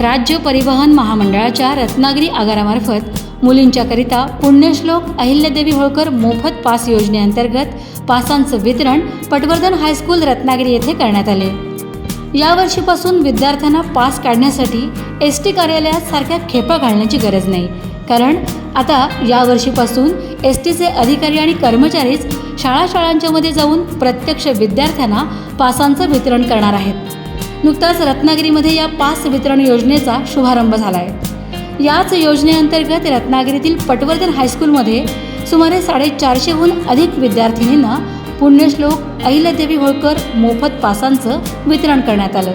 राज्य परिवहन महामंडळाच्या रत्नागिरी आगारामार्फत मुलींच्याकरिता पुण्यश्लोक अहिल्यादेवी होळकर मोफत पास योजनेअंतर्गत पासांचं वितरण पटवर्धन हायस्कूल रत्नागिरी येथे करण्यात आले। यावर्षीपासून विद्यार्थ्यांना पास काढण्यासाठी एसटी कार्यालयात सारख्या खेपा घालण्याची गरज नाही, कारण आता यावर्षीपासून एसटीचे अधिकारी आणि कर्मचारीच शाळांच्या जाऊन प्रत्यक्ष विद्यार्थ्यांना पासांचं वितरण करणार आहेत। नुकताच रत्नागिरीमध्ये या पास वितरण योजनेचा शुभारंभ झाला आहे। याच योजनेअंतर्गत रत्नागिरीतील पटवर्धन हायस्कूलमध्ये सुमारे 450हून अधिक विद्यार्थिनींना पुण्यश्लोक अहिल्यादेवी होळकर मोफत पासांचं वितरण करण्यात आलं।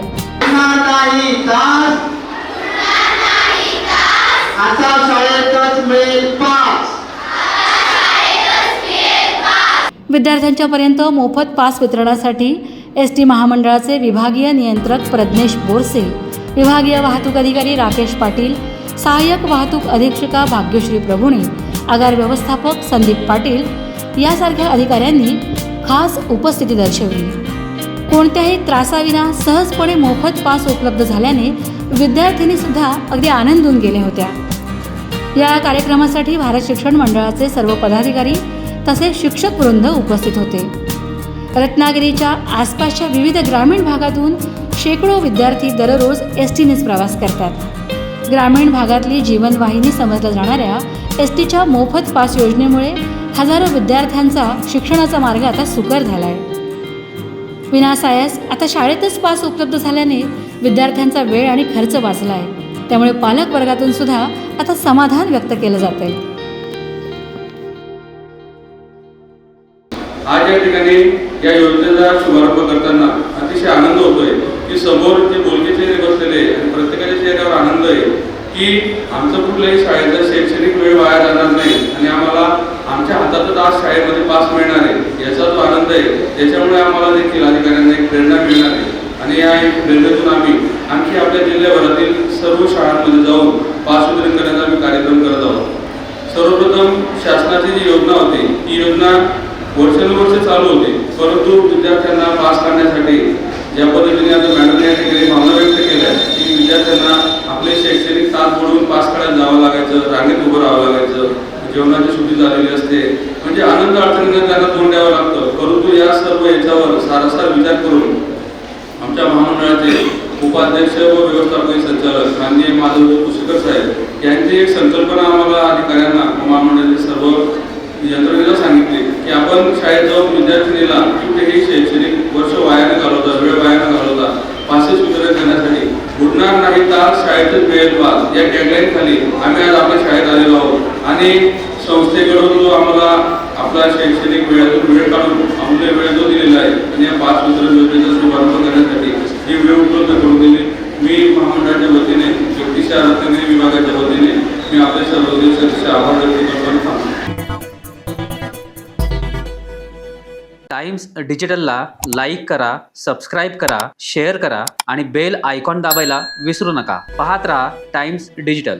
विद्यार्थ्यांच्या पर्यंत मोफत पास वितरणासाठी एसटी महामंडळाचे विभागीय नियंत्रक प्रज्ञेश बोरसे, विभागीय वाहतूक अधिकारी राकेश पाटील, सहाय्यक वाहतूक अधीक्षिका भाग्यश्री प्रभुणे, आगार व्यवस्थापक संदीप पाटील यासारख्या अधिकाऱ्यांनी खास उपस्थिती दर्शवली। कोणत्याही त्रासाविना सहजपणे मोफत पास उपलब्ध झाल्याने विद्यार्थिनी सुद्धा अगदी आनंदून गेल्या होत्या। या कार्यक्रमासाठी भारत शिक्षण मंडळाचे सर्व पदाधिकारी तसेच शिक्षक वृंद उपस्थित होते। रत्नागिरीच्या आसपासच्या विविध ग्रामीण भागातून शेकडो विद्यार्थी दररोज एसटीनेच प्रवास करतात। ग्रामीण भागातली जीवनवाहिनी समजल्या जाणाऱ्या एसटीच्या मोफत पास योजनेमुळे हजारो विद्यार्थ्यांचा शिक्षणाचा मार्ग आता सुकर झाला आहे। विनासायास आता शाळेतच पास उपलब्ध झाल्याने विद्यार्थ्यांचा वेळ आणि खर्च वाचला आहे। त्यामुळे पालक वर्गातून सुद्धा आता समाधान व्यक्त केलं जात आहे। आज या ठिकाणी या योजनेचा शुभारंभ करताना अतिशय आनंद होतोय की समोर जे बोलके चेहरे बसलेले आणि प्रत्येकाच्या चेहऱ्यावर आनंद आहे की आमचं कुठल्याही शाळेचा शैक्षणिक वेळ वाया जाणार नाही आणि आम्हाला आमच्या हातातच आज शाळेमध्ये पास मिळणार आहे याचा जो आनंद आहे, त्याच्यामुळे आम्हाला देखील अधिकाऱ्यांना एक प्रेरणा मिळणार आहे आणि या प्रेरणेतून आम्ही आणखी आपल्या जिल्ह्याभरातील सर्व शाळांमध्ये जाऊन पास वितरण करण्याचा आम्ही कार्यक्रम करत आहोत। सर्वप्रथम शासनाची जी योजना होती ही योजना वर्षानुवर्षे चालू होते, परंतु विद्यार्थ्यांना पास करण्यासाठी ज्या पद्धतीने आता मॅडम या ठिकाणी भावना व्यक्त केल्या की विद्यार्थ्यांना आपले शैक्षणिक तास बुडवून पास करायला जावं लागायचं, रांगेत उभं राहावं लागायचं, जेवणाची सुट्टी झालेली असते, म्हणजे आनंद अडचणींना त्यांना तोंड द्यावं लागतं। परंतु या सर्व याच्यावर सारासार विचार करून आमच्या महामंडळाचे उपाध्यक्ष व व्यवस्थापकीय संचालक माननीय माधव कुशेकर साहेब यांची एक संकल्पना आम्हाला अधिकाऱ्यांना महामंडळाचे सर्व यंत्रणेला सांगितले की आपण शाळेत जाऊन विद्यार्थिनीला कुठेही शैक्षणिक वर्ष वाया न घालवता, वेळ वाया न घालवता पासेस वितरण करण्यासाठी बुडणार नाही तास शाळेतच वेळेत पास या टॅगलाईन खाली आम्ही आज आपल्या शाळेत आलेलो आहोत आणि संस्थेकडून जो आम्हाला आपला शैक्षणिक वेळातून वेळ काढून अमूल्य वेळ जो दिलेला आहे आणि या पास वितरण योजनेचा शुभारंभ करण्यासाठी ही वेळ उपलब्ध करून दिली। मी महामंडळाच्या वतीने, व्यक्तिशः रत्नागिरी विभागाच्या वतीने मी आपले सर्व सदस्य आभार व्यक्त करतो। टाइम्स डिजिटलला लाईक करा, सबस्क्राईब करा, शेअर करा आणि बेल आयकॉन दाबायला विसरू नका। पाहत रहा टाइम्स डिजिटल।